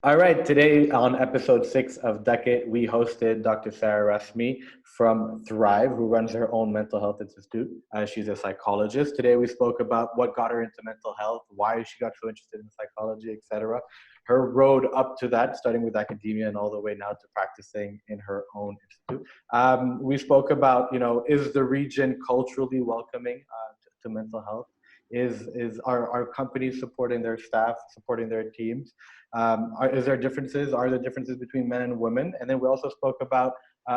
All right, today on episode 6 of Decade, we hosted Dr. Sarah Rasmi from Thrive, who runs her own mental health institute. She's a psychologist. Today we spoke about what got her into mental health, why she got so interested in psychology, etc. Her road up to that, starting with academia and all the way now to practicing in her own institute. We spoke about, is the region culturally welcoming to mental health? Are companies supporting their staff, supporting their teams? Is there differences? Are there differences between men and women? And then we also spoke about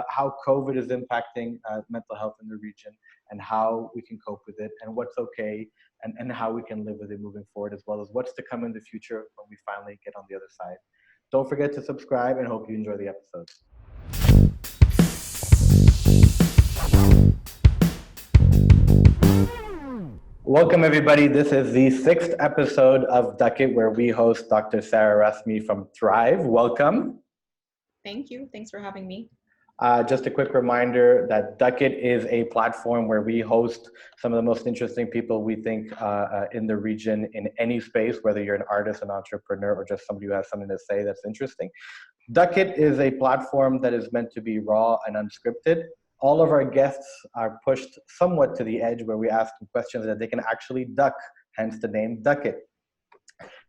how COVID is impacting mental health in the region and how we can cope with it and what's okay and how we can live with it moving forward, as well as what's to come in the future when we finally get on the other side. Don't forget to subscribe and hope you enjoy the episode. Welcome, everybody. This is the 6th episode of Ducket, where we host Dr. Sarah Rasmi from Thrive. Welcome. Thank you. Thanks for having me. Just a quick reminder that Ducket is a platform where we host some of the most interesting people we think in the region in any space, whether you're an artist, an entrepreneur, or just somebody who has something to say that's interesting. Ducket is a platform that is meant to be raw and unscripted. All of our guests are pushed somewhat to the edge where we ask them questions that they can actually duck, hence the name Ducket.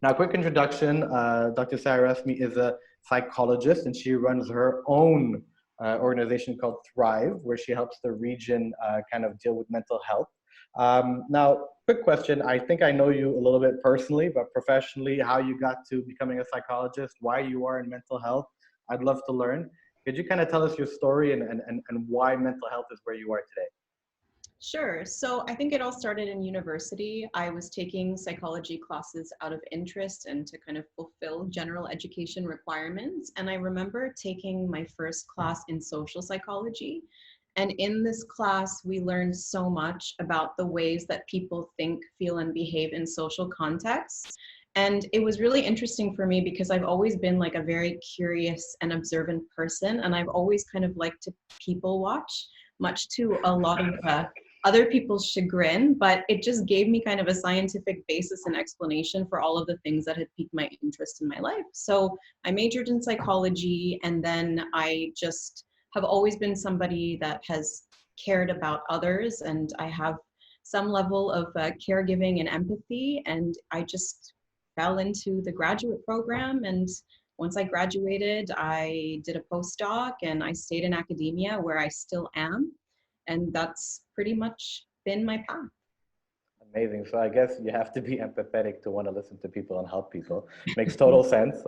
Now, quick introduction, Dr. Sarah Rasmi is a psychologist and she runs her own organization called Thrive, where she helps the region kind of deal with mental health. Now, quick question, I think I know you a little bit personally, but professionally, how you got to becoming a psychologist, why you are in mental health, I'd love to learn. Could you kind of tell us your story and why mental health is where you are today? Sure. So I think it all started in university. I was taking psychology classes out of interest and to kind of fulfill general education requirements. And I remember taking my first class in social psychology. And in this class, we learned so much about the ways that people think, feel, and behave in social contexts. And it was really interesting for me because I've always been like a very curious and observant person. And I've always kind of liked to people watch, much to a lot of other people's chagrin, but it just gave me kind of a scientific basis and explanation for all of the things that had piqued my interest in my life. So I majored in psychology, and then I just have always been somebody that has cared about others, and I have some level of caregiving and empathy, and I just fell into the graduate program. And once I graduated, I did a postdoc and I stayed in academia where I still am. And that's pretty much been my path. Amazing. So I guess you have to be empathetic to want to listen to people and help people. Makes total sense.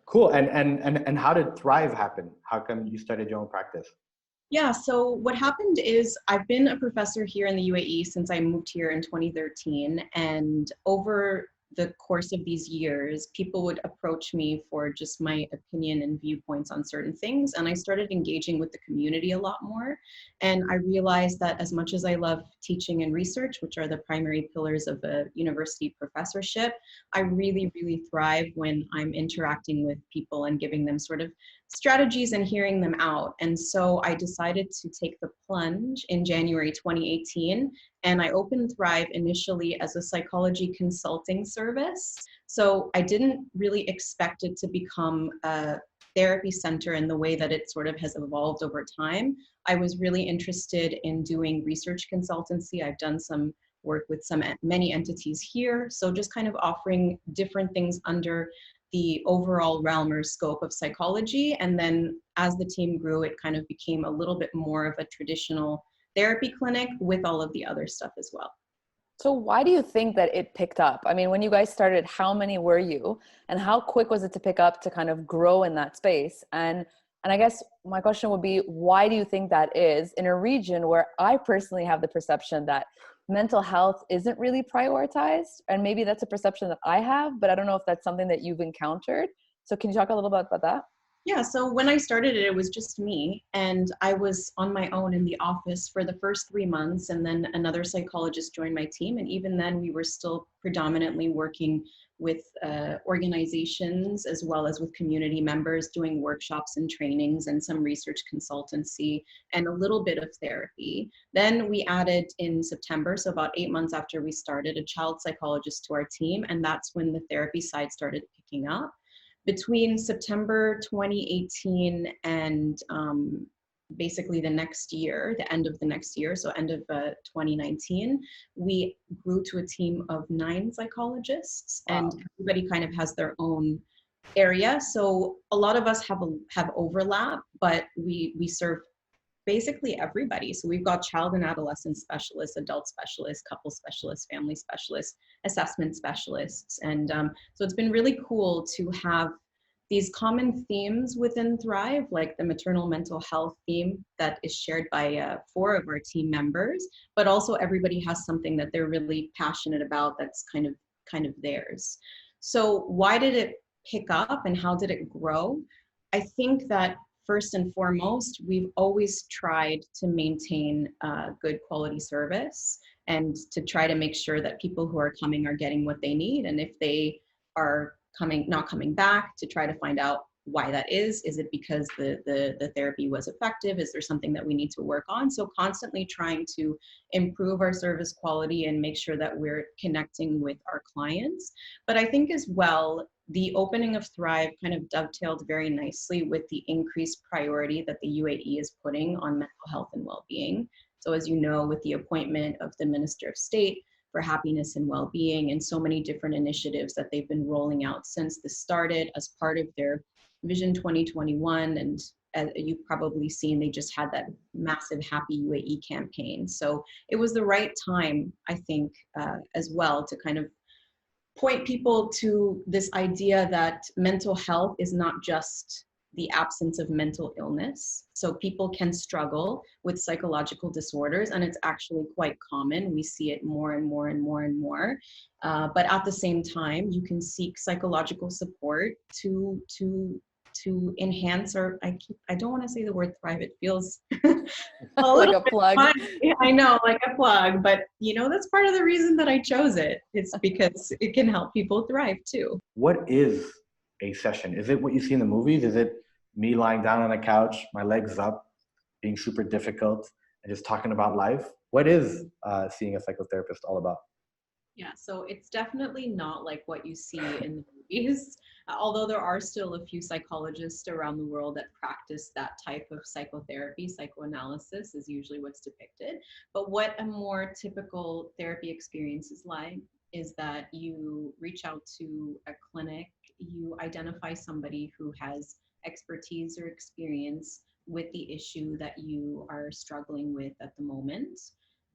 Cool. And how did Thrive happen? How come you started your own practice? Yeah, so what happened is I've been a professor here in the UAE since I moved here in 2013. And over the course of these years, people would approach me for just my opinion and viewpoints on certain things. And I started engaging with the community a lot more. And I realized that as much as I love teaching and research, which are the primary pillars of a university professorship, I really, really thrive when I'm interacting with people and giving them sort of strategies and hearing them out. And so I decided to take the plunge in January 2018, and I opened Thrive initially as a psychology consulting service. So I didn't really expect it to become a therapy center in the way that it sort of has evolved over time. I was really interested in doing research consultancy. I've done some work with many entities here. So just kind of offering different things under the overall realm or scope of psychology. And then as the team grew, it kind of became a little bit more of a traditional therapy clinic with all of the other stuff as well. So why do you think that it picked up? I mean, when you guys started, how many were you? And how quick was it to pick up to kind of grow in that space? And I guess my question would be, why do you think that is in a region where I personally have the perception that mental health isn't really prioritized? And maybe that's a perception that I have, but I don't know if that's something that you've encountered. So can you talk a little bit about that? Yeah, so when I started it, it was just me, and I was on my own in the office for the first 3 months, and then another psychologist joined my team, and even then we were still predominantly working with organizations as well as with community members, doing workshops and trainings and some research consultancy and a little bit of therapy. Then we added in September, so about 8 months after we started, a child psychologist to our team, and that's when the therapy side started picking up. between September 2018 and basically the next year, the end of the next year, so end of 2019, we grew to a team of 9 psychologists. Wow. And everybody kind of has their own area. So a lot of us have overlap, but we serve basically everybody. So we've got child and adolescent specialists, adult specialists, couple specialists, family specialists, assessment specialists. And so it's been really cool to have these common themes within Thrive, like the maternal mental health theme that is shared by 4 of our team members, but also everybody has something that they're really passionate about that's kind of theirs. So why did it pick up and how did it grow? I think that first and foremost, we've always tried to maintain good quality service and to try to make sure that people who are coming are getting what they need. And if they are not coming back, to try to find out why that is. Is it because the therapy was effective? Is there something that we need to work on? So constantly trying to improve our service quality and make sure that we're connecting with our clients. But I think as well, the opening of Thrive kind of dovetailed very nicely with the increased priority that the UAE is putting on mental health and well-being. So as you know, with the appointment of the Minister of State for Happiness and Well-being and so many different initiatives that they've been rolling out since this started as part of their Vision 2021, and as you've probably seen, they just had that massive Happy UAE campaign. So it was the right time, I think, as well, to kind of point people to this idea that mental health is not just the absence of mental illness. So people can struggle with psychological disorders, and it's actually quite common. We see it more and more and more and more. But at the same time, you can seek psychological support to enhance, or I don't want to say the word thrive. It feels like a plug. I know, like a plug, but that's part of the reason that I chose it. It's because it can help people thrive too. What is a session? Is it what you see in the movies? Is it me lying down on a couch, my legs up, being super difficult, and just talking about life? What is seeing a psychotherapist all about? Yeah, so it's definitely not like what you see in the movies, although there are still a few psychologists around the world that practice that type of psychotherapy. Psychoanalysis is usually what's depicted. But what a more typical therapy experience is like is that you reach out to a clinic, you identify somebody who has expertise or experience with the issue that you are struggling with at the moment.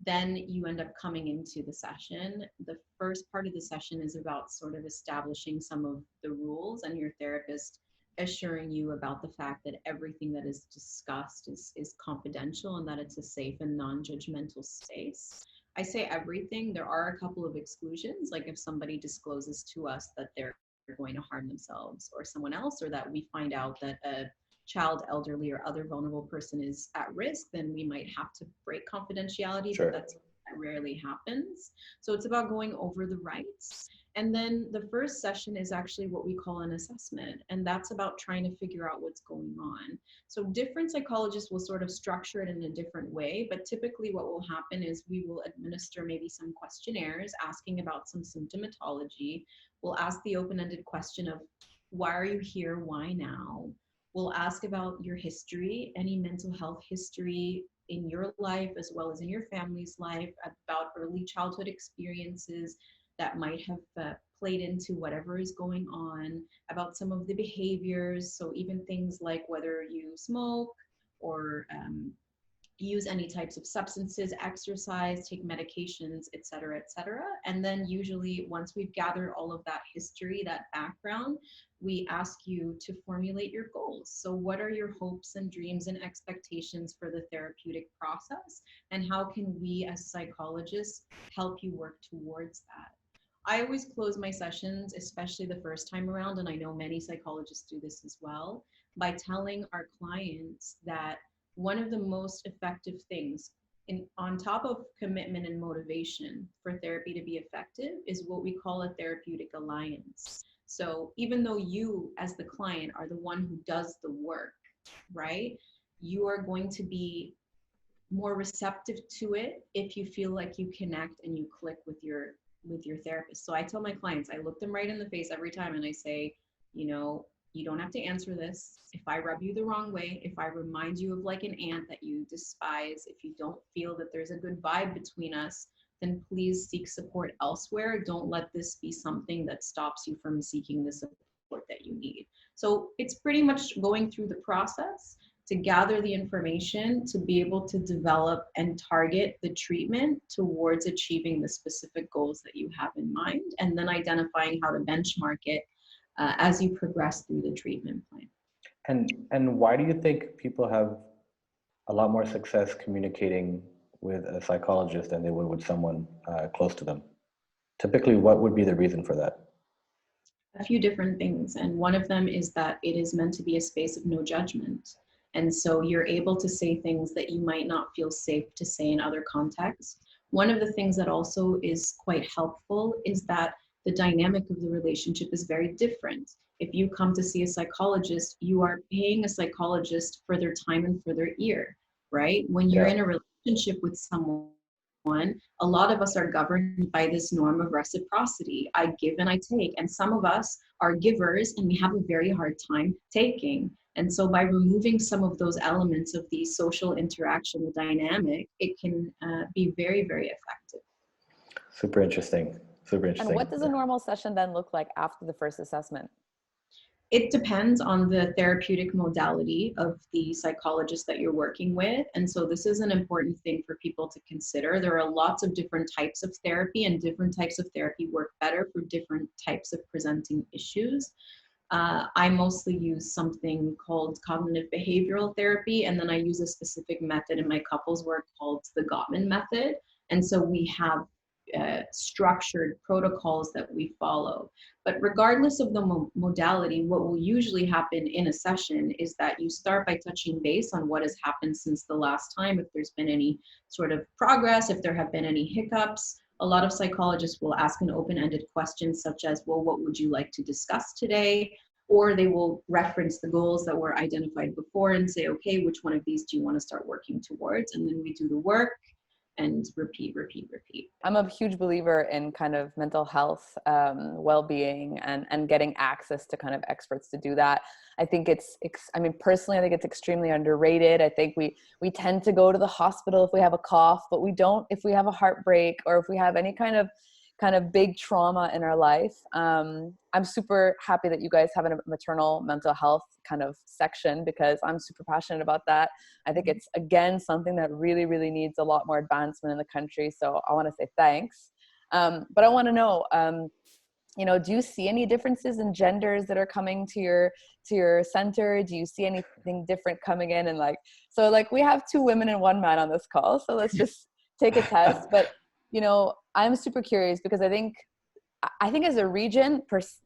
Then you end up coming into the session. The first part of the session is about sort of establishing some of the rules, and your therapist assuring you about the fact that everything that is discussed is confidential and that it's a safe and non-judgmental space. I say everything. There are a couple of exclusions, like if somebody discloses to us that they're going to harm themselves or someone else, or that we find out that a child, elderly, or other vulnerable person is at risk, then we might have to break confidentiality, Sure. But that rarely happens. So it's about going over the rights. And then the first session is actually what we call an assessment, and that's about trying to figure out what's going on. So different psychologists will sort of structure it in a different way, but typically what will happen is we will administer maybe some questionnaires asking about some symptomatology. We'll ask the open-ended question of, why are you here? Why now? We'll ask about your history, any mental health history in your life as well as in your family's life, about early childhood experiences that might have played into whatever is going on, about some of the behaviors. So even things like whether you smoke or use any types of substances, exercise, take medications, et cetera, et cetera. And then usually once we've gathered all of that history, that background, we ask you to formulate your goals. So what are your hopes and dreams and expectations for the therapeutic process? And how can we as psychologists help you work towards that? I always close my sessions, especially the first time around, and I know many psychologists do this as well, by telling our clients that one of the most effective things on top of commitment and motivation for therapy to be effective is what we call a therapeutic alliance. So even though you as the client are the one who does the work, right? You are going to be more receptive to it if you feel like you connect and you click with your therapist. So I tell my clients, I look them right in the face every time and I say, you don't have to answer this. If I rub you the wrong way, if I remind you of like an aunt that you despise, if you don't feel that there's a good vibe between us, then please seek support elsewhere. Don't let this be something that stops you from seeking the support that you need. So it's pretty much going through the process to gather the information to be able to develop and target the treatment towards achieving the specific goals that you have in mind, and then identifying how to benchmark it as you progress through the treatment plan. And why do you think people have a lot more success communicating with a psychologist than they would with someone close to them? Typically, what would be the reason for that? A few different things, and one of them is that it is meant to be a space of no judgment. And so you're able to say things that you might not feel safe to say in other contexts. One of the things that also is quite helpful is that the dynamic of the relationship is very different. If you come to see a psychologist, you are paying a psychologist for their time and for their ear, right? When you're in a relationship with someone, a lot of us are governed by this norm of reciprocity. I give and I take. And some of us are givers and we have a very hard time taking. And so by removing some of those elements of the social interaction, the dynamic, it can be very, very effective. Super interesting. Super interesting. And what does a normal session then look like after the first assessment? It depends on the therapeutic modality of the psychologist that you're working with. And so this is an important thing for people to consider. There are lots of different types of therapy, and different types of therapy work better for different types of presenting issues. I mostly use something called cognitive behavioral therapy, and then I use a specific method in my couples work called the Gottman method. And so we have structured protocols that we follow. But regardless of the modality, what will usually happen in a session is that you start by touching base on what has happened since the last time, if there's been any sort of progress, if there have been any hiccups. A lot of psychologists will ask an open-ended question such as, well, what would you like to discuss today? Or they will reference the goals that were identified before and say, okay, which one of these do you want to start working towards? And then we do the work and repeat, repeat, repeat. I'm a huge believer in kind of mental health, well-being, and getting access to kind of experts to do that. I think I mean, personally, I think it's extremely underrated. I think we tend to go to the hospital if we have a cough, but we don't if we have a heartbreak or if we have any kind of big trauma in our life. I'm super happy that you guys have a maternal mental health kind of section, because I'm super passionate about that. I think it's, again, something that really, really needs a lot more advancement in the country. So I want to say thanks. But I want to know, do you see any differences in genders that are coming to your center? Do you see anything different coming in? And we have 2 women and 1 man on this call. So let's just take a test. But, I'm super curious, because I think as a region,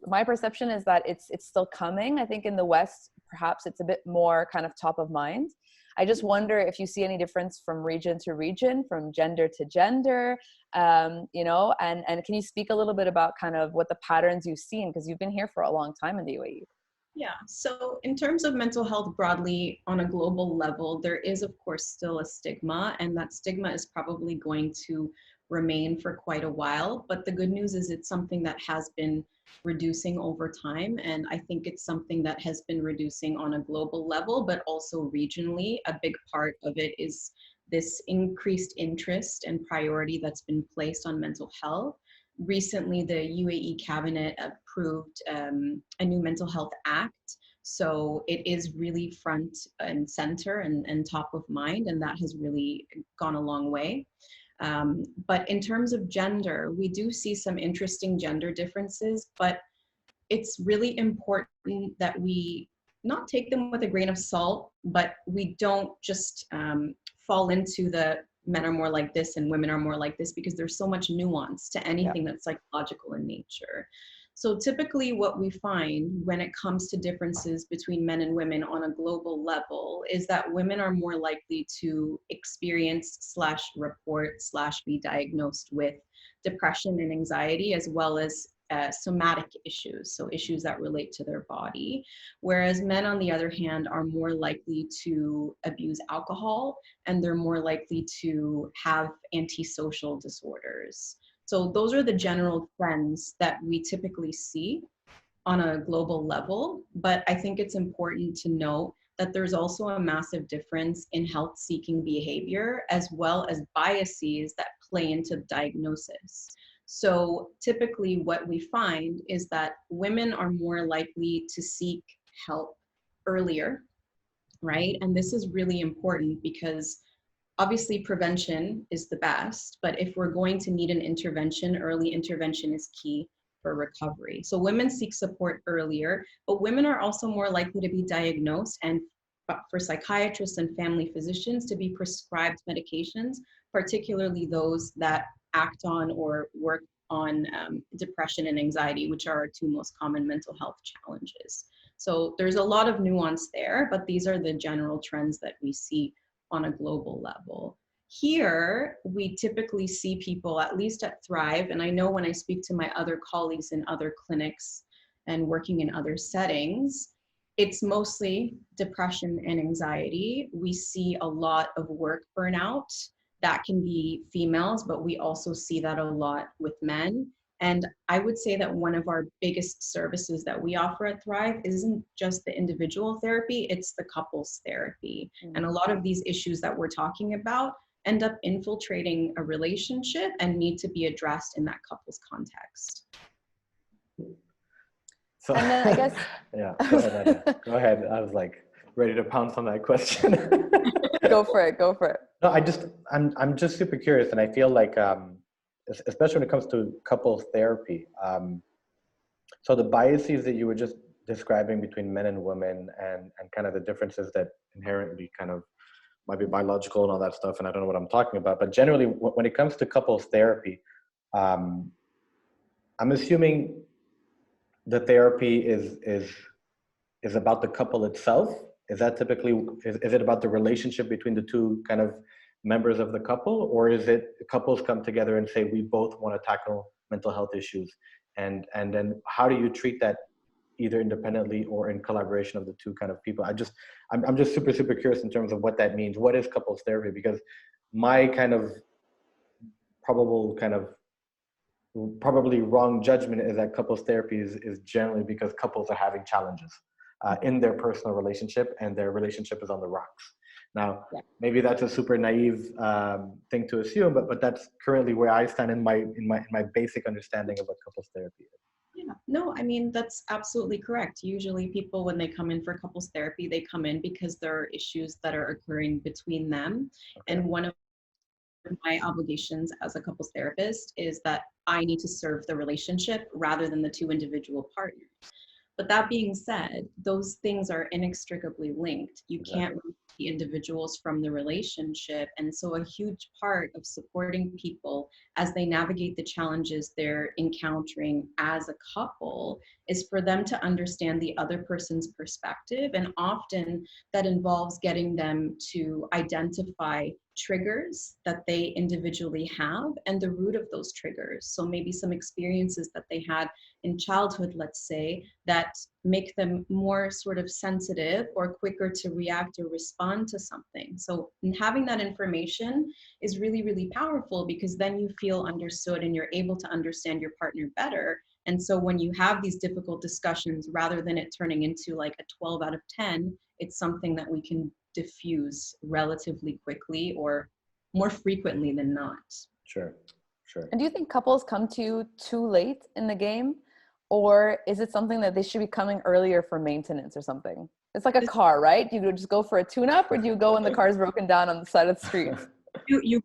my perception is that it's still coming. I think in the West, perhaps it's a bit more kind of top of mind. I just wonder if you see any difference from region to region, from gender to gender, and can you speak a little bit about kind of what the patterns you've seen, because you've been here for a long time in the UAE? Yeah, so in terms of mental health broadly on a global level, there is, of course, still a stigma, and that stigma is probably going to remain for quite a while. But the good news is it's something that has been reducing over time. And I think it's something that has been reducing on a global level, but also regionally. A big part of it is this increased interest and priority that's been placed on mental health. Recently, the UAE cabinet approved a new mental health act. So it is really front and center and top of mind, and that has really gone a long way. But in terms of gender, we do see some interesting gender differences, but it's really important that we not take them with a grain of salt, but we don't just fall into the men are more like this and women are more like this, because there's so much nuance to anything that's psychological in nature. So typically what we find when it comes to differences between men and women on a global level is that women are more likely to experience / report / be diagnosed with depression and anxiety, as well as somatic issues, so issues that relate to their body, whereas men, on the other hand, are more likely to abuse alcohol, and they're more likely to have antisocial disorders. So those are the general trends that we typically see. on a global level, but I think it's important to note that there's also a massive difference in health-seeking behavior as well as biases that play into diagnosis. So typically what we find is that women are more likely to seek help earlier, right? And this is really important because obviously prevention is the best, but if we're going to need an intervention, early intervention is key for recovery. So women seek support earlier, but women are also more likely to be diagnosed and for psychiatrists and family physicians to be prescribed medications, particularly those that act on or work on depression and anxiety, which are our two most common mental health challenges. So there's a lot of nuance there, but these are the general trends that we see on a global level. Here, we typically see people, at least at Thrive, and I know when I speak to my other colleagues in other clinics and working in other settings, it's mostly depression and anxiety. We see a lot of work burnout. That can be females, but we also see that a lot with men. And I would say that one of our biggest services that we offer at Thrive isn't just the individual therapy, it's the couples therapy. And a lot of these issues that we're talking about end up infiltrating a relationship and need to be addressed in that couples context. So, And then I guess, yeah, go ahead, Nadia. Go ahead. I was like ready to pounce on that question. go for it. No, I'm just super curious, and I feel like, especially when it comes to couples therapy. So the biases that you were just describing between men and women, and kind of the differences that inherently kind of might be biological and all that stuff, and I don't know what I'm talking about, but generally when it comes to couples therapy, I'm assuming the therapy is about the couple itself. Is that typically, is it about the relationship between the two kind of members of the couple, or is it couples come together and say, we both want to tackle mental health issues? And then how do you treat that, either independently or in collaboration of the two kind of people? I'm just super curious in terms of what that means. What is couples therapy? Because my kind of probably wrong judgment is that couples therapy is generally because couples are having challenges in their personal relationship, and their relationship is on the rocks. Now, maybe that's a super naive thing to assume, but that's currently where I stand in my basic understanding of what couples therapy is. Yeah, no, I mean, that's absolutely correct. Usually people, when they come in for couples therapy, they come in because there are issues that are occurring between them. Okay. And one of my obligations as a couples therapist is that I need to serve the relationship rather than the two individual partners. But that being said, those things are inextricably linked. You can't remove the individuals from the relationship. And so a huge part of supporting people as they navigate the challenges they're encountering as a couple is for them to understand the other person's perspective. And often that involves getting them to identify triggers that they individually have and the root of those triggers. So maybe some experiences that they had in childhood, let's say, that make them more sort of sensitive or quicker to react or respond to something. So having that information is really, really powerful, because then you feel understood and you're able to understand your partner better. And so when you have these difficult discussions, rather than it turning into like a 12 out of 10, it's something that we can diffuse relatively quickly or more frequently than not. Sure. And do you think couples come to you too late in the game? Or is it something that they should be coming earlier for maintenance or something? It's like a car, right? You just go for a tune-up, or do you go when the car's broken down on the side of the street? You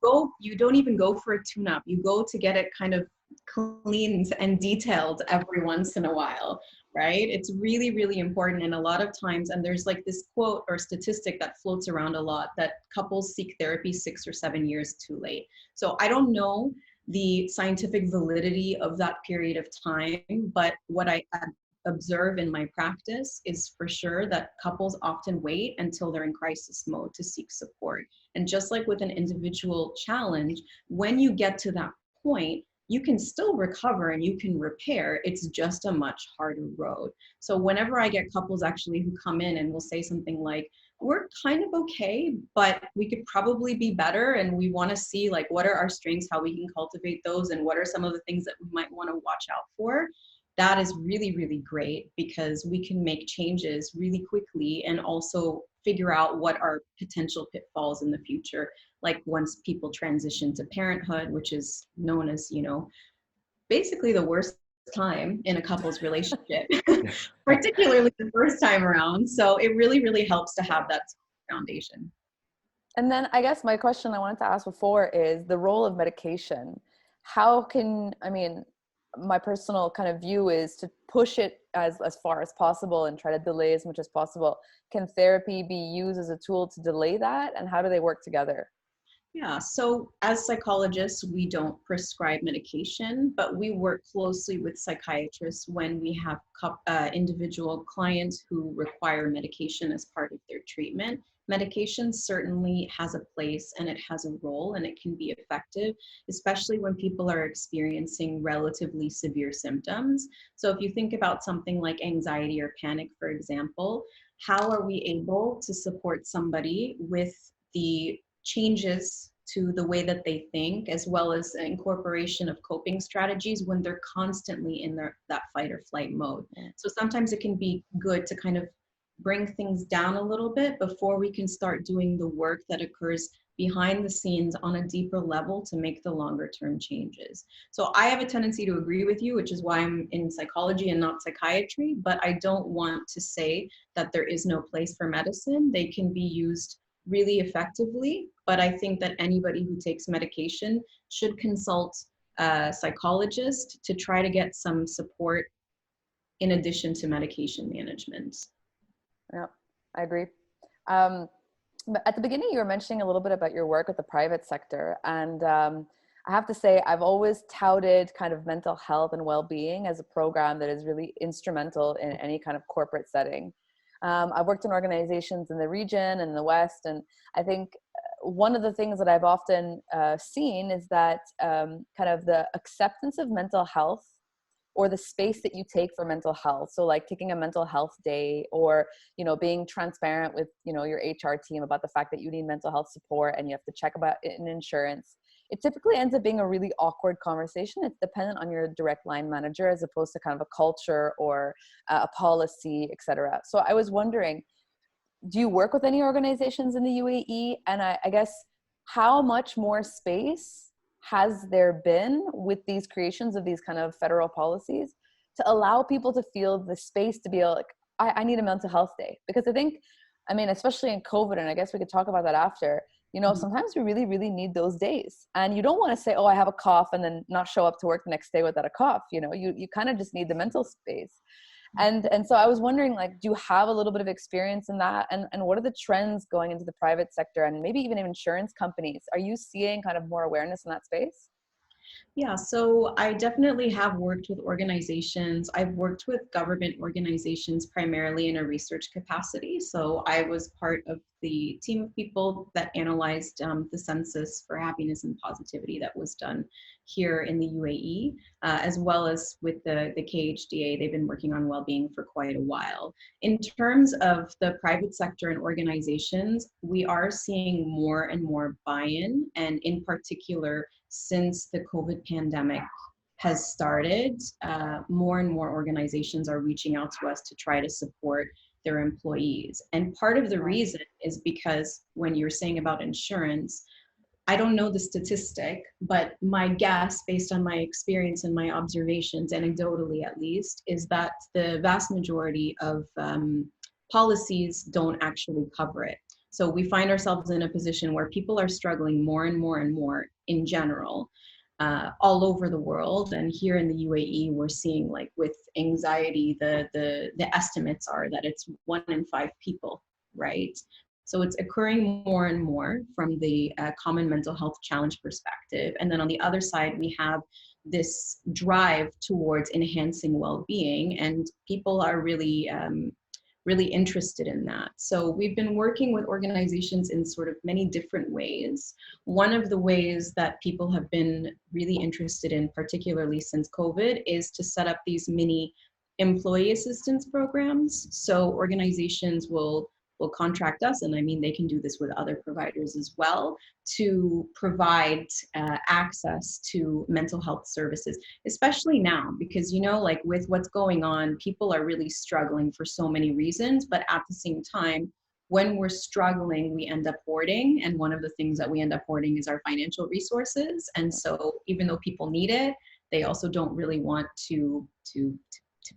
don't even go for a tune-up. You go to get it kind of cleaned and detailed every once in a while, right? It's really, really important. And a lot of times, and there's like this quote or statistic that floats around a lot, that couples seek therapy 6 or 7 years too late. So I don't know the scientific validity of that period of time, but what I observe in my practice is for sure that couples often wait until they're in crisis mode to seek support. And just like with an individual challenge, when you get to that point, you can still recover and you can repair. It's just a much harder road. So whenever I get couples actually who come in and will say something like, we're kind of okay, but we could probably be better, and we want to see like what are our strengths, how we can cultivate those, and what are some of the things that we might want to watch out for, that is really, really great because we can make changes really quickly and also figure out what are potential pitfalls in the future. Like once people transition to parenthood, which is known as, basically the worst time in a couple's relationship, particularly the first time around. So it really, really helps to have that foundation. And then I guess my question I wanted to ask before is the role of medication. How can, I mean, my personal kind of view is to push it as far as possible and try to delay as much as possible. Can therapy be used as a tool to delay that? And how do they work together? Yeah, so as psychologists, we don't prescribe medication, but we work closely with psychiatrists when we have individual clients who require medication as part of their treatment. Medication certainly has a place and it has a role and it can be effective, especially when people are experiencing relatively severe symptoms. So if you think about something like anxiety or panic, for example, how are we able to support somebody with the changes to the way that they think, as well as incorporation of coping strategies when they're constantly in that fight or flight mode. So sometimes it can be good to kind of bring things down a little bit before we can start doing the work that occurs behind the scenes on a deeper level to make the longer term changes. So I have a tendency to agree with you, which is why I'm in psychology and not psychiatry, but I don't want to say that there is no place for medicine. They can be used really effectively, but I think that anybody who takes medication should consult a psychologist to try to get some support in addition to medication management. Yeah, I agree. But at the beginning, you were mentioning a little bit about your work with the private sector. And I have to say, I've always touted kind of mental health and well-being as a program that is really instrumental in any kind of corporate setting. I've worked in organizations in the region and in the West, and I think one of the things that I've often seen is that kind of the acceptance of mental health or the space that you take for mental health. So like taking a mental health day or, being transparent with, your HR team about the fact that you need mental health support and you have to check about it in insurance. It typically ends up being a really awkward conversation. It's dependent on your direct line manager as opposed to kind of a culture or a policy, et cetera. So I was wondering, do you work with any organizations in the UAE? And I guess how much more space has there been with these creations of these kind of federal policies to allow people to feel the space to be like, I need a mental health day? Because especially in COVID, and I guess we could talk about that after, sometimes we really, really need those days. And you don't want to say, oh, I have a cough and then not show up to work the next day without a cough. You kind of just need the mental space. And so I was wondering, do you have a little bit of experience in that? And what are the trends going into the private sector and maybe even insurance companies? Are you seeing kind of more awareness in that space? Yeah, so I definitely have worked with organizations. I've worked with government organizations primarily in a research capacity. So I was part of the team of people that analyzed the census for happiness and positivity that was done here in the UAE, as well as with the KHDA. They've been working on well-being for quite a while. In terms of the private sector and organizations, we are seeing more and more buy-in, and in particular, since the COVID pandemic has started, more and more organizations are reaching out to us to try to support their employees. And part of the reason is because when you're saying about insurance, I don't know the statistic, but my guess, based on my experience and my observations, anecdotally at least, is that the vast majority of policies don't actually cover it. So we find ourselves in a position where people are struggling more and more and more in general, all over the world. And here in the UAE, we're seeing, like, with anxiety, the estimates are that it's 1 in 5 people, right? So it's occurring more and more from the common mental health challenge perspective. And then on the other side, we have this drive towards enhancing well-being, and people are really interested in that. So we've been working with organizations in sort of many different ways. One of the ways that people have been really interested in, particularly since COVID, is to set up these mini employee assistance programs. So organizations will will contract us, and I mean, they can do this with other providers as well, to provide access to mental health services, especially now, because, you know, like with what's going on, people are really struggling for so many reasons, but at the same time, when we're struggling, we end up hoarding. And one of the things that we end up hoarding is our financial resources. And so even though people need it, they also don't really want to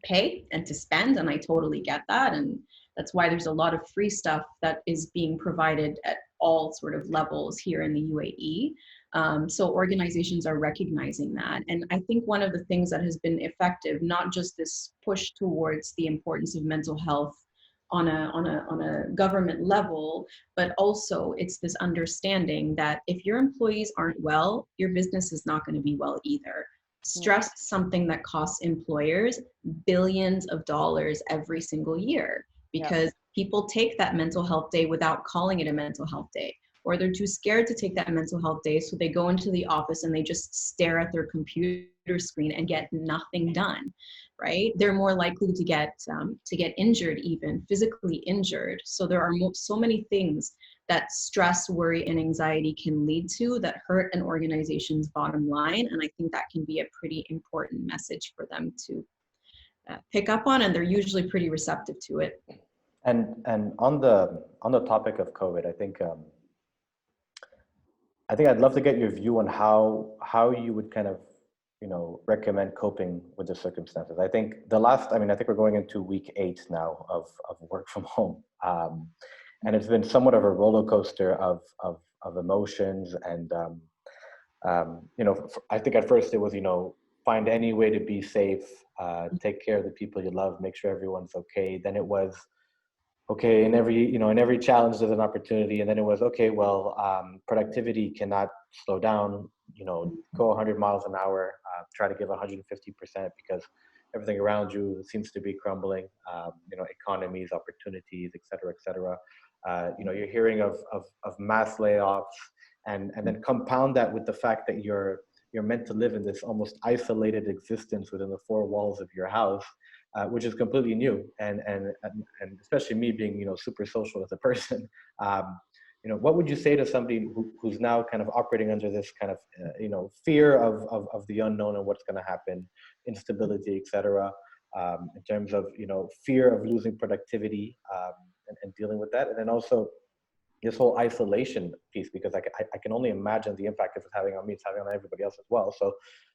pay and to spend. And I totally get that. And that's why there's a lot of free stuff that is being provided at all sort of levels here in the UAE. So organizations are recognizing that. And I think one of the things that has been effective, not just this push towards the importance of mental health on a government level, but also it's this understanding that if your employees aren't well, your business is not going to be well either. Stress is something that costs employers billions of dollars every single year, because people take that mental health day without calling it a mental health day, or they're too scared to take that mental health day, so they go into the office and they just stare at their computer screen and get nothing done, right? They're more likely to get injured, even physically injured. So there are so many things that stress, worry, and anxiety can lead to that hurt an organization's bottom line. And I think that can be a pretty important message for them to pick up on, and they're usually pretty receptive to it. And on the topic of COVID, I think I'd love to get your view on how you would kind of, you know, recommend coping with the circumstances. I think I think we're going into week 8 now of work from home. And it's been somewhat of a roller coaster of emotions. And, you know, I think at first it was, you know, find any way to be safe, take care of the people you love, make sure everyone's okay. Then it was, okay, in every challenge there's an opportunity. And then it was, okay, well, productivity cannot slow down, you know, go 100 miles an hour, try to give 150% because everything around you seems to be crumbling, you know, economies, opportunities, et cetera, you know, you're hearing of mass layoffs, and then compound that with the fact that you're meant to live in this almost isolated existence within the 4 walls of your house, which is completely new. And especially me being, you know, super social as a person, you know, what would you say to somebody who's now kind of operating under this kind of, you know, fear of the unknown and what's going to happen, instability, et cetera, in terms of, you know, fear of losing productivity, and dealing with that. And then also this whole isolation piece, because I can only imagine the impact it's having on me, it's having on everybody else as well. So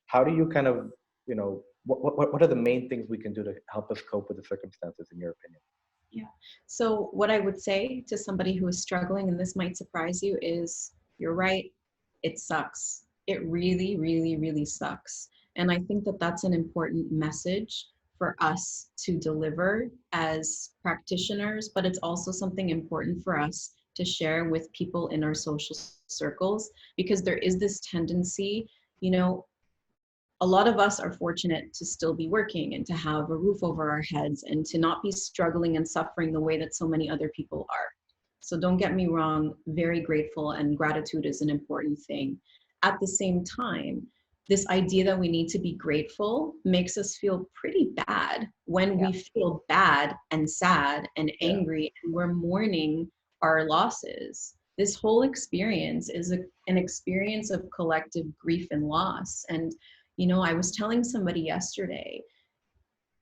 how do you kind of, you know, what are the main things we can do to help us cope with the circumstances, in your opinion? Yeah. So what I would say to somebody who is struggling, and this might surprise you, is you're right. It sucks. It really, really, really sucks. And I think that that's an important message for us to deliver as practitioners, but it's also something important for us to share with people in our social circles, because there is this tendency, you know, a lot of us are fortunate to still be working and to have a roof over our heads and to not be struggling and suffering the way that so many other people are. So don't get me wrong, very grateful, and gratitude is an important thing. At the same time, this idea that we need to be grateful makes us feel pretty bad when we feel bad and sad and angry and we're mourning our losses. This whole experience is an experience of collective grief and loss. And you know, I was telling somebody yesterday,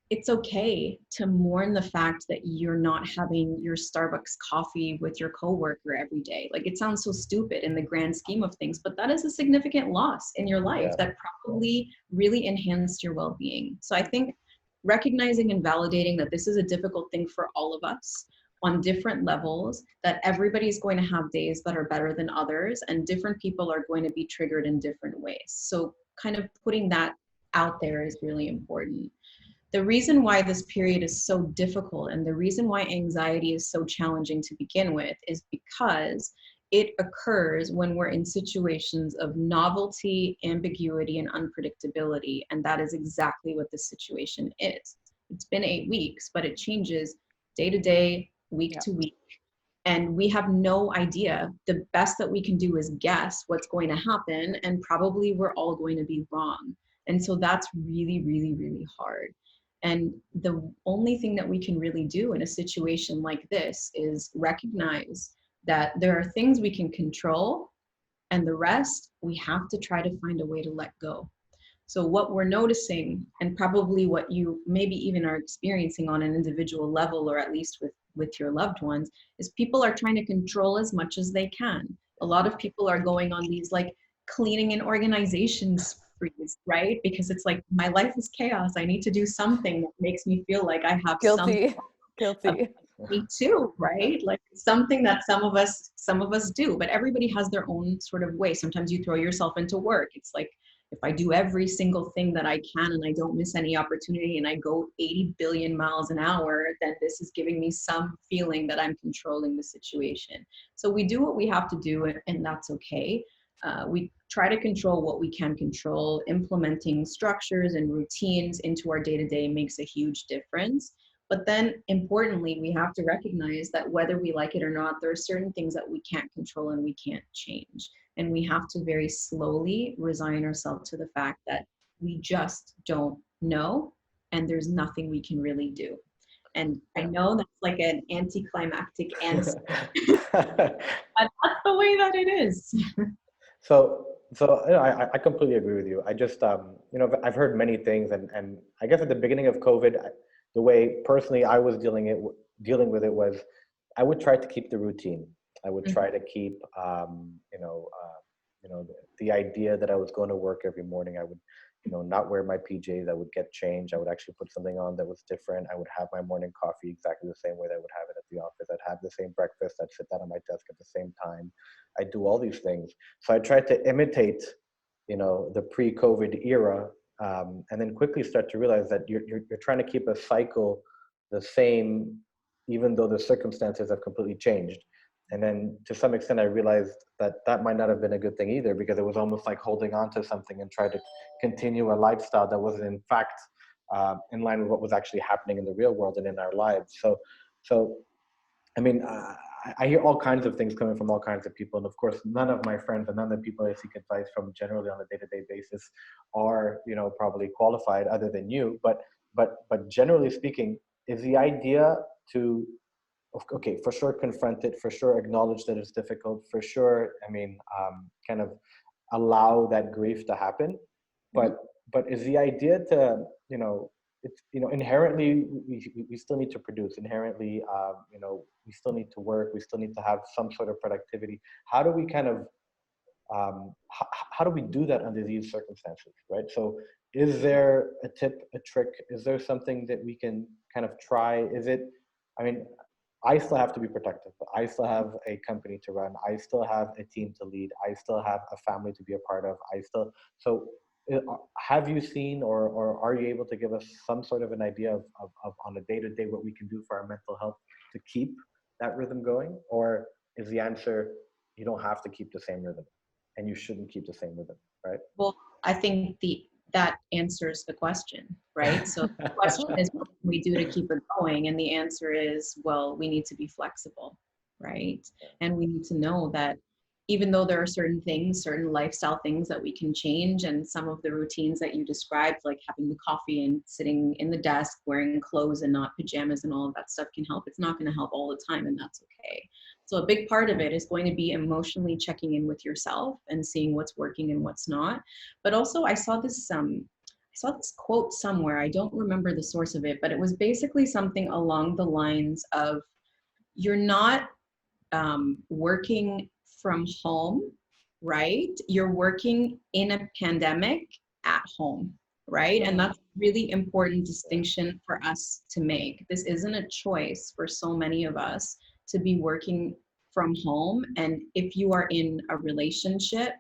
it's okay to mourn the fact that you're not having your Starbucks coffee with your coworker every day. Like, it sounds so stupid in the grand scheme of things, but that is a significant loss in your life that probably really enhanced your well-being. So I think recognizing and validating that this is a difficult thing for all of us on different levels, that everybody's going to have days that are better than others, and different people are going to be triggered in different ways. So kind of putting that out there is really important. The reason why this period is so difficult and the reason why anxiety is so challenging to begin with is because it occurs when we're in situations of novelty, ambiguity, and unpredictability. And that is exactly what this situation is. It's been 8 weeks, but it changes day to day, week to week. And we have no idea. The best that we can do is guess what's going to happen, and probably we're all going to be wrong. And so that's really, really, really hard. And the only thing that we can really do in a situation like this is recognize that there are things we can control, and the rest we have to try to find a way to let go. So what we're noticing, and probably what you maybe even are experiencing on an individual level, or at least with your loved ones, is people are trying to control as much as they can. A lot of people are going on these like cleaning and organization sprees, right? Because it's like, my life is chaos. I need to do something that makes me feel like I have some Guilty. Guilty. me too, right? Like something that some of us do, but everybody has their own sort of way. Sometimes you throw yourself into work. It's like, if I do every single thing that I can and I don't miss any opportunity and I go 80 billion miles an hour, then this is giving me some feeling that I'm controlling the situation. So we do what we have to do, and that's okay. We try to control what we can control. Implementing structures and routines into our day-to-day makes a huge difference. But then importantly, we have to recognize that whether we like it or not, there are certain things that we can't control and we can't change. And we have to very slowly resign ourselves to the fact that we just don't know, and there's nothing we can really do. And I know that's like an anticlimactic answer, but that's the way that it is. So you know, I completely agree with you. I just you know, I've heard many things, and I guess at the beginning of COVID, the way personally I was dealing with it was, I would try to keep the routine. I would try to keep you know, the idea that I was going to work every morning. I would, you know, not wear my PJs. I would get changed. I would actually put something on that was different. I would have my morning coffee exactly the same way that I would have it at the office. I'd have the same breakfast. I'd sit down at my desk at the same time. I do all these things. So I tried to imitate, you know, the pre-COVID era, and then quickly start to realize that you're trying to keep a cycle the same, even though the circumstances have completely changed. And then to some extent, I realized that that might not have been a good thing either, because it was almost like holding on to something and try to continue a lifestyle that wasn't in fact in line with what was actually happening in the real world and in our lives. So I mean, I hear all kinds of things coming from all kinds of people. And of course, none of my friends and none of the people I seek advice from generally on a day-to-day basis are, you know, probably qualified other than you. But generally speaking, is the idea to, okay, for sure confront it, for sure acknowledge that it's difficult, for sure, I mean, kind of allow that grief to happen. But is the idea to, you know, it's, you know, inherently we still need to produce, inherently, you know, we still need to work, we still need to have some sort of productivity. How do we kind of how do we do that under these circumstances, right? So is there a tip, a trick? Is there something that we can kind of try? Is it, I mean, I still have to be productive. I still have a company to run. I still have a team to lead. I still have a family to be a part of. So have you seen, or are you able to give us some sort of an idea of on a day-to-day what we can do for our mental health to keep that rhythm going? Or is the answer, you don't have to keep the same rhythm and you shouldn't keep the same rhythm, right? Well, I think that answers the question, right? So the question is, what can we do to keep it going? And the answer is, well, we need to be flexible, right? And we need to know that even though there are certain things, certain lifestyle things that we can change, and some of the routines that you described, like having the coffee and sitting in the desk, wearing clothes and not pajamas and all of that stuff can help. It's not going to help all the time, and that's okay. So a big part of it is going to be emotionally checking in with yourself and seeing what's working and what's not. But also I saw this quote somewhere. I don't remember the source of it, but it was basically something along the lines of, you're not working from home, right? You're working in a pandemic at home, right? And that's a really important distinction for us to make. This isn't a choice for so many of us to be working from home. And if you are in a relationship,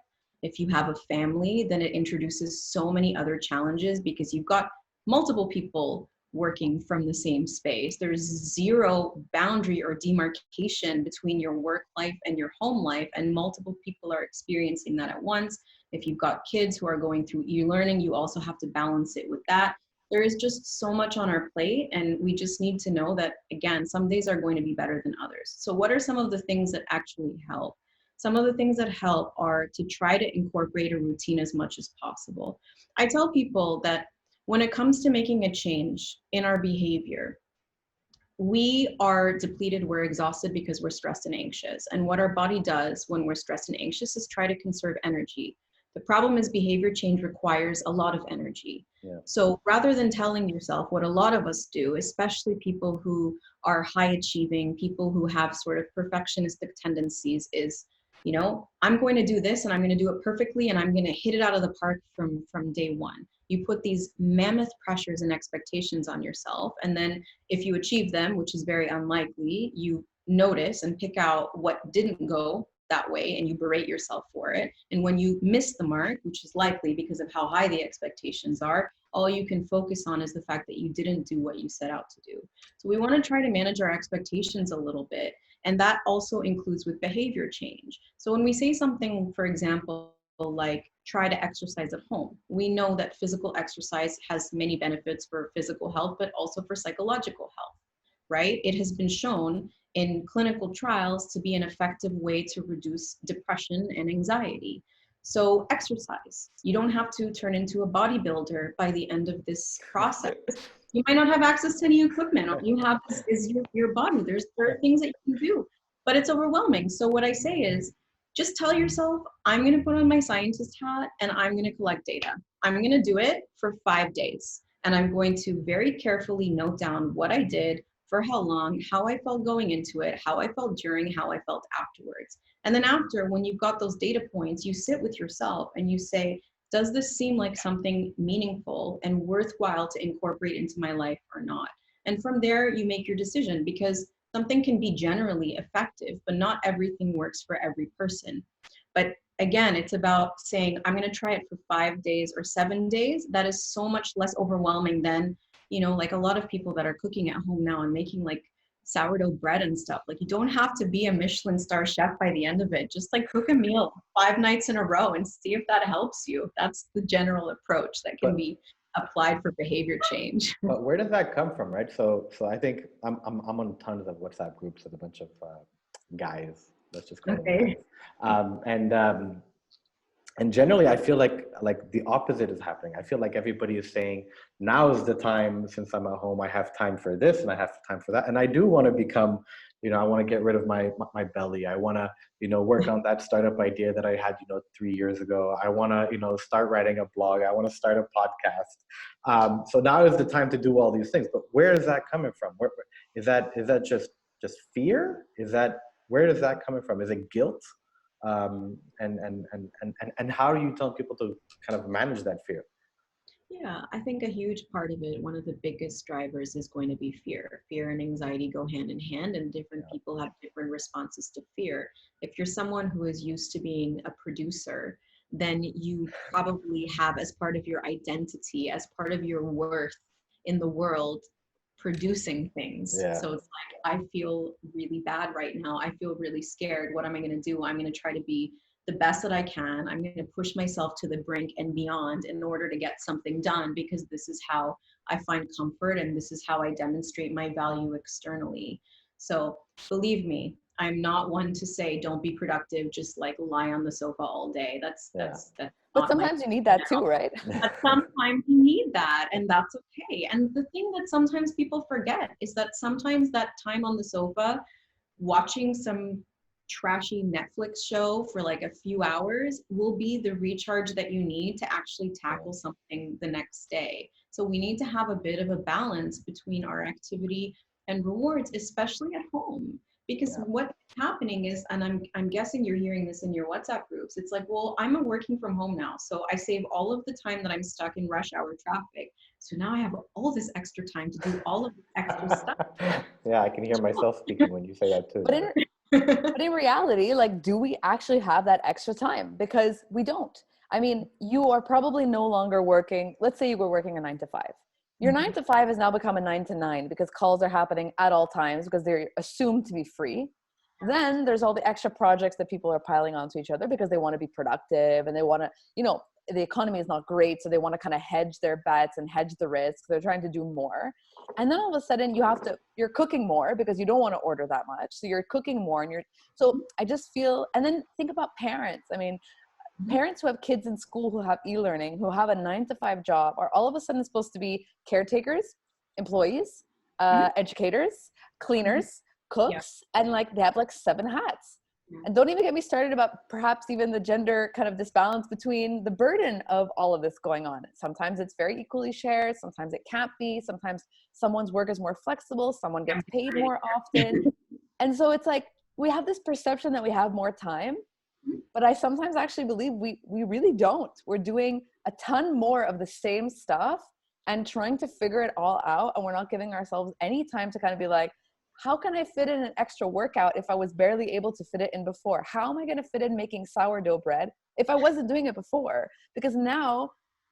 if you have a family, then it introduces so many other challenges, because you've got multiple people working from the same space. There's zero boundary or demarcation between your work life and your home life, and multiple people are experiencing that at once. If you've got kids who are going through e-learning, you also have to balance it with that. There is just so much on our plate, and we just need to know that, again, some days are going to be better than others. So what are some of the things that actually help? Some of the things that help are to try to incorporate a routine as much as possible. I tell people that when it comes to making a change in our behavior, we are depleted, we're exhausted because we're stressed and anxious. And what our body does when we're stressed and anxious is try to conserve energy. The problem is behavior change requires a lot of energy. Yeah. So rather than telling yourself what a lot of us do, especially people who are high achieving, people who have sort of perfectionistic tendencies, is, you know, I'm going to do this and I'm going to do it perfectly and I'm going to hit it out of the park from day one. You put these mammoth pressures and expectations on yourself, and then if you achieve them, which is very unlikely, you notice and pick out what didn't go that way and you berate yourself for it. And when you miss the mark, which is likely because of how high the expectations are, all you can focus on is the fact that you didn't do what you set out to do. So we want to try to manage our expectations a little bit. And that also includes with behavior change. So when we say something, for example, like try to exercise at home, we know that physical exercise has many benefits for physical health, but also for psychological health, right? It has been shown in clinical trials to be an effective way to reduce depression and anxiety. So exercise. You don't have to turn into a bodybuilder by the end of this process. You might not have access to any equipment. All you have is your body. There are things that you can do, but it's overwhelming. So what I say is, just tell yourself, I'm going to put on my scientist hat and I'm going to collect data. I'm going to do it for 5 days. And I'm going to very carefully note down what I did, for how long, how I felt going into it, how I felt during, how I felt afterwards. And then after, when you've got those data points, you sit with yourself and you say, does this seem like something meaningful and worthwhile to incorporate into my life or not? And from there, you make your decision, because something can be generally effective, but not everything works for every person. But again, it's about saying, I'm going to try it for 5 days or 7 days. That is so much less overwhelming than, you know, like a lot of people that are cooking at home now and making like sourdough bread and stuff. Like, you don't have to be a Michelin star chef by the end of it. Just like cook a meal 5 nights in a row and see if that helps you. That's the general approach that can be applied for behavior change. But where does that come from, right? So I think I'm on tons of WhatsApp groups with a bunch of guys. Let's just call them guys. And generally, I feel like the opposite is happening. I feel like everybody is saying, now is the time, since I'm at home, I have time for this and I have time for that. And I do want to become, you know, I want to get rid of my belly. I want to, you know, work on that startup idea that I had, you know, 3 years ago. I want to, you know, start writing a blog. I want to start a podcast. So now is the time to do all these things. But where is that coming from? Where is that just fear? Where is that coming from? Is it guilt? And how do you tell people to kind of manage that fear? Yeah, I think a huge part of it, one of the biggest drivers, is going to be fear. Fear and anxiety go hand in hand, and different people have different responses to fear. If you're someone who is used to being a producer, then you probably have, as part of your identity, as part of your worth in the world, producing things. Yeah. So it's like, I feel really bad right now. I feel really scared. What am I going to do? I'm going to try to be the best that I can. I'm going to push myself to the brink and beyond in order to get something done, because this is how I find comfort and this is how I demonstrate my value externally. So believe me, I'm not one to say don't be productive, just like lie on the sofa all day. That's but sometimes you need that too, right? But sometimes you need that, and that's okay. And the thing that sometimes people forget is that sometimes that time on the sofa watching some trashy Netflix show for like a few hours will be the recharge that you need to actually tackle something the next day. So we need to have a bit of a balance between our activity and rewards, especially at home. Because what's happening is, and I'm guessing you're hearing this in your WhatsApp groups, it's like, well, I'm working from home now, so I save all of the time that I'm stuck in rush hour traffic. So now I have all this extra time to do all of this extra stuff. Yeah, I can hear myself speaking when you say that too. But in reality, like, do we actually have that extra time? Because we don't. I mean, you are probably no longer working. Let's say you were working a 9 to 5. Your 9 to 5 has now become a 9 to 9 because calls are happening at all times because they're assumed to be free. Then there's all the extra projects that people are piling onto each other because they want to be productive and they want to, you know, the economy is not great. So they want to kind of hedge their bets and hedge the risk. They're trying to do more. And then all of a sudden you're cooking more because you don't want to order that much. So you're cooking more so I just feel, and then think about parents. I mean, parents who have kids in school who have e-learning, who have a 9-to-5 job, are all of a sudden supposed to be caretakers, employees, educators, cleaners, cooks, and like they have like 7 hats. And don't even get me started about perhaps even the gender kind of disbalance between the burden of all of this going on. Sometimes it's very equally shared. Sometimes it can't be. Sometimes someone's work is more flexible. Someone gets paid more often. And so it's like, we have this perception that we have more time, but I sometimes actually believe we really don't. We're doing a ton more of the same stuff and trying to figure it all out. And we're not giving ourselves any time to kind of be like, how can I fit in an extra workout if I was barely able to fit it in before? How am I going to fit in making sourdough bread if I wasn't doing it before? Because now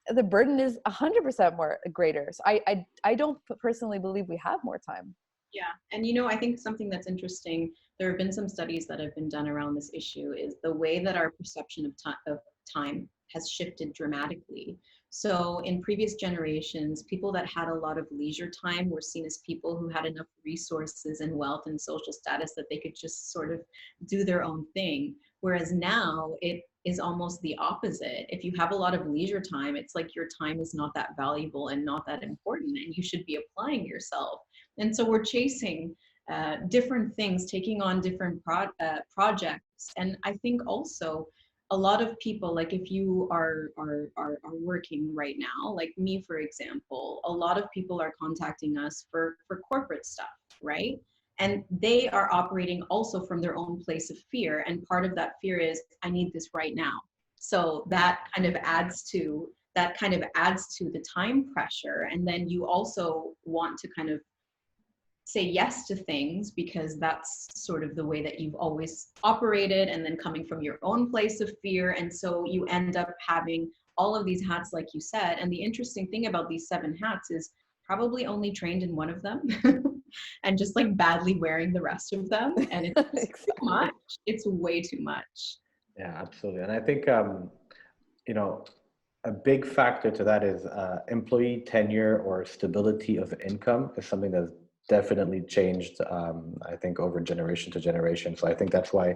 the burden is 100% more greater. So I don't personally believe we have more time. Yeah. And, you know, I think something that's interesting, there have been some studies that have been done around this issue, is the way that our perception of time has shifted dramatically. So in previous generations, people that had a lot of leisure time were seen as people who had enough resources and wealth and social status that they could just sort of do their own thing. Whereas now it is almost the opposite. If you have a lot of leisure time, it's like your time is not that valuable and not that important, and you should be applying yourself. And so we're chasing different things, taking on different projects. And I think also a lot of people, like if you are working right now, like me, for example, a lot of people are contacting us for corporate stuff, right? And they are operating also from their own place of fear. And part of that fear is, I need this right now. So that kind of adds to the time pressure. And then you also want to kind of say yes to things because that's sort of the way that you've always operated, and then coming from your own place of fear. And so you end up having all of these hats, like you said. And the interesting thing about these 7 hats is probably only trained in one of them and just like badly wearing the rest of them. And it's Exactly. too much. It's way too much. Yeah, absolutely. And I think, you know, a big factor to that is employee tenure or stability of income is something that's definitely changed, I think, over generation to generation. So I think that's why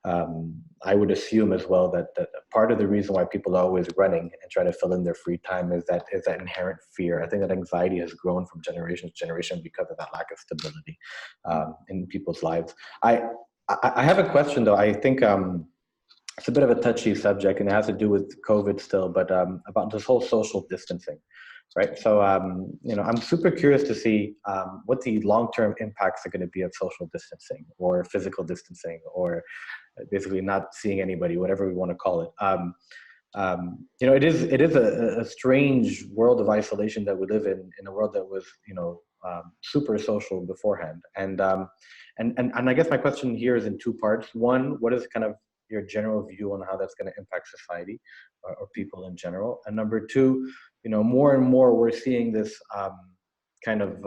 I would assume as well that part of the reason why people are always running and trying to fill in their free time is that inherent fear. I think that anxiety has grown from generation to generation because of that lack of stability in people's lives. I have a question though. I think it's a bit of a touchy subject, and it has to do with COVID still, but about this whole social distancing, right? So, you know, I'm super curious to see what the long-term impacts are going to be of social distancing or physical distancing, or basically not seeing anybody, whatever we want to call it. You know, it is a strange world of isolation that we live in a world that was, you know, super social beforehand. And I guess my question here is in 2 parts. One, what is kind of your general view on how that's going to impact society or people in general? And number 2, you know, more and more we're seeing this kind of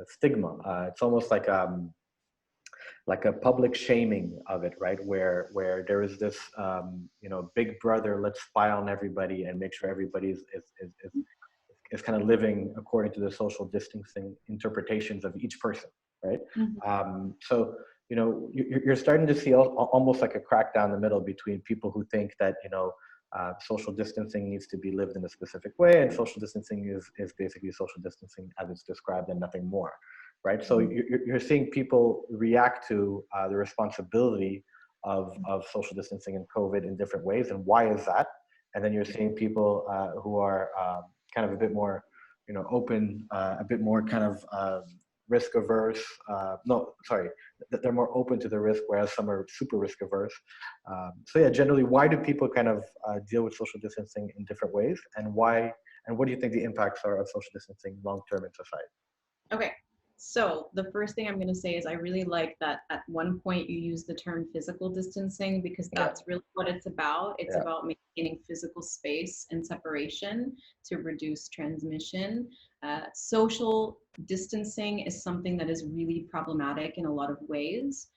stigma. It's almost like a public shaming of it, right? Where there is this, you know, big brother, let's spy on everybody and make sure everybody is kind of living according to the social distancing interpretations of each person, right? Mm-hmm. So, you know, you're starting to see almost like a crack down the middle between people who think that, you know, social distancing needs to be lived in a specific way, and social distancing is basically social distancing as it's described and nothing more, right? So you're seeing people react to the responsibility of social distancing and COVID in different ways, and why is that? And then you're seeing people who are kind of a bit more, you know, open, a bit more kind of risk averse. They're more open to the risk, whereas some are super risk averse. So yeah, generally, why do people kind of deal with social distancing in different ways, and why? And what do you think the impacts are of social distancing long term in society? Okay. So the first thing I'm going to say is I really like that at one point you use the term physical distancing, because that's really what it's about. It's about maintaining physical space and separation to reduce transmission. Social distancing is something that is really problematic in a lot of ways.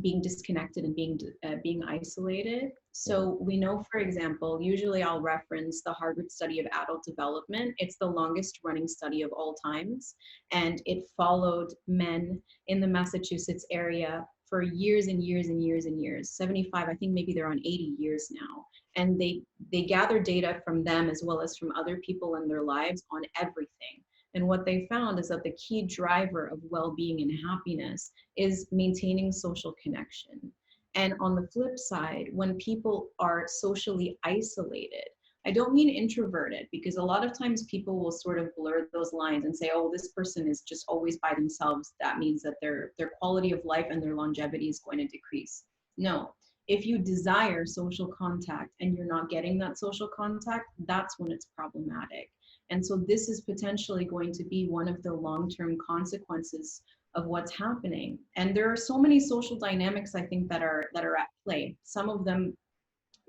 Being disconnected and being isolated. So we know, for example, usually I'll reference the Harvard study of adult development. It's the longest running study of all times, and it followed men in the Massachusetts area for years and years and years and years, 75, I think maybe they're on 80 years now. And they gather data from them as well as from other people in their lives on everything. And what they found is that the key driver of well-being and happiness is maintaining social connection. And on the flip side, when people are socially isolated, I don't mean introverted, because a lot of times people will sort of blur those lines and say, oh, this person is just always by themselves. That means that their quality of life and their longevity is going to decrease. No, if you desire social contact and you're not getting that social contact, that's when it's problematic. And so this is potentially going to be one of the long-term consequences of what's happening. And there are so many social dynamics, I think, that are at play. Some of them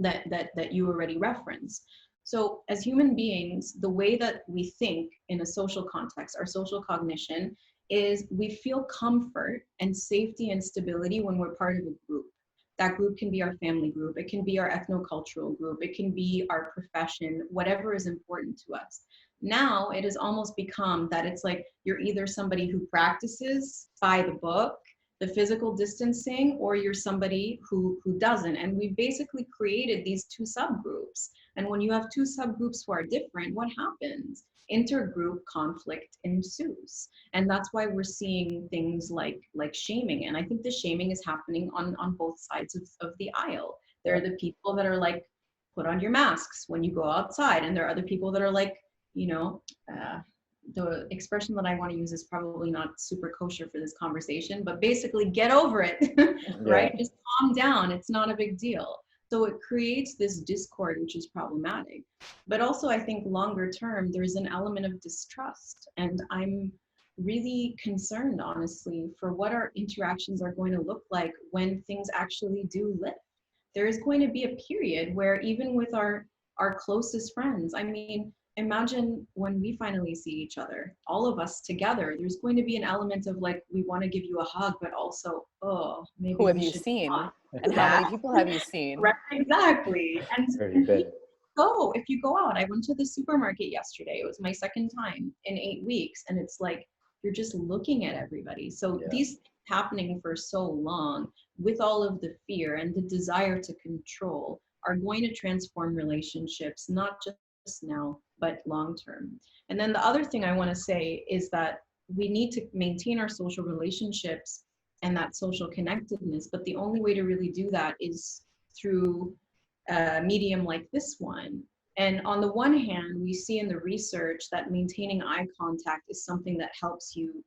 that you already referenced. So as human beings, the way that we think in a social context, our social cognition, is we feel comfort and safety and stability when we're part of a group. That group can be our family group, it can be our ethnocultural group, it can be our profession, whatever is important to us. Now it has almost become that it's like you're either somebody who practices by the book, the physical distancing, or you're somebody who doesn't. And we've basically created these two subgroups. And when you have two subgroups who are different, what happens? Intergroup conflict ensues. And that's why we're seeing things like shaming. And I think the shaming is happening on both sides of the aisle. There are the people that are like, put on your masks when you go outside. And there are other people that are like, you know, the expression that I want to use is probably not super kosher for this conversation, but basically get over it, right? Just calm down. It's not a big deal. So it creates this discord, which is problematic. But also I think longer term, there's an element of distrust. And I'm really concerned, honestly, for what our interactions are going to look like when things actually do lift. There is going to be a period where even with our closest friends, I mean, imagine when we finally see each other, all of us together, there's going to be an element of like, we want to give you a hug, but also, oh, maybe who have you seen? And how many people have you seen? Right, exactly. And if you go out, I went to the supermarket yesterday. It was my second time in 8 weeks. And it's like, you're just looking at everybody. So these things happening for so long with all of the fear and the desire to control are going to transform relationships, not just now, but long term. And then the other thing I want to say is that we need to maintain our social relationships and that social connectedness, but the only way to really do that is through a medium like this one. And on the one hand, we see in the research that maintaining eye contact is something that helps you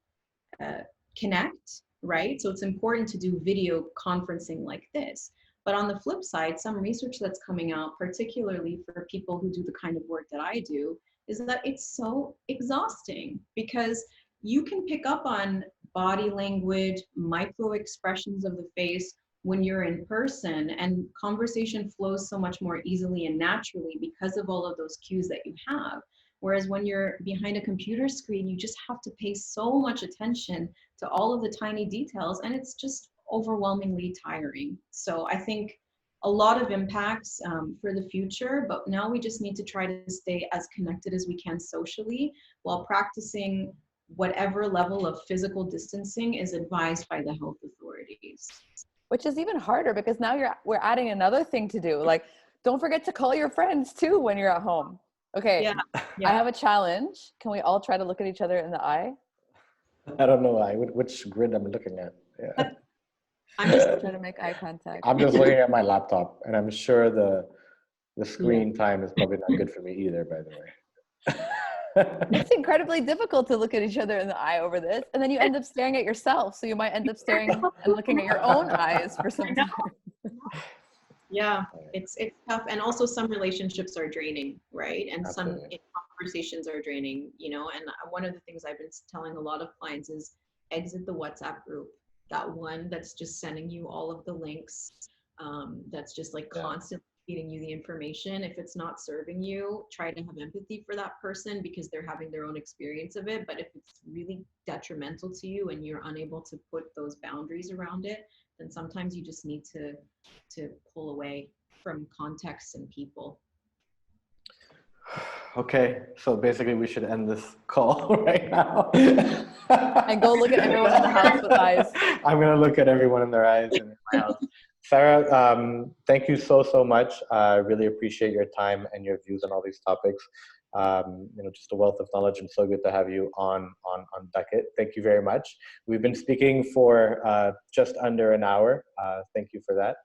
connect, right? So it's important to do video conferencing like this. But on the flip side, some research that's coming out, particularly for people who do the kind of work that I do, is that it's so exhausting because you can pick up on body language, micro expressions of the face when you're in person, and conversation flows so much more easily and naturally because of all of those cues that you have. Whereas when you're behind a computer screen, you just have to pay so much attention to all of the tiny details, and it's just overwhelmingly tiring. So I think a lot of impacts for the future, but now we just need to try to stay as connected as we can socially while practicing whatever level of physical distancing is advised by the health authorities. Which is even harder because now we're adding another thing to do. Like, don't forget to call your friends too when you're at home. Okay, I have a challenge. Can we all try to look at each other in the eye? I don't know which grid I'm looking at. Yeah. I'm just trying to make eye contact. I'm just looking at my laptop, and I'm sure the screen time is probably not good for me either, by the way. It's incredibly difficult to look at each other in the eye over this, and then you end up staring at yourself. So you might end up staring and looking at your own eyes for some time. Yeah, it's tough. And also some relationships are draining, right? And some conversations are draining, you know, and one of the things I've been telling a lot of clients is exit the WhatsApp group. That one that's just sending you all of the links, that's just like constantly feeding you the information. If it's not serving you, try to have empathy for that person because they're having their own experience of it. But if it's really detrimental to you and you're unable to put those boundaries around it, then sometimes you just need to pull away from context and people. Okay, so basically we should end this call right now. And go look at everyone in the house with eyes. I'm going to look at everyone in their eyes and in my house. Sarah, thank you so much. I really appreciate your time and your views on all these topics. Just a wealth of knowledge, and so good to have you on Duck It. Thank you very much. We've been speaking for just under an hour. Thank you for that.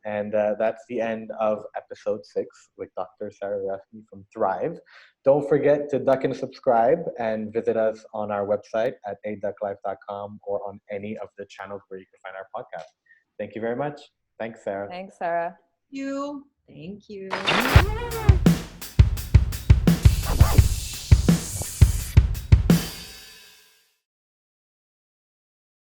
And that's the end of episode 6 with Dr. Sarah Rasmi from Thrive. Don't forget to duck and subscribe and visit us on our website at aducklife.com or on any of the channels where you can find our podcast. Thank you very much. Thanks, Sarah. Thanks, Sarah. Thank you.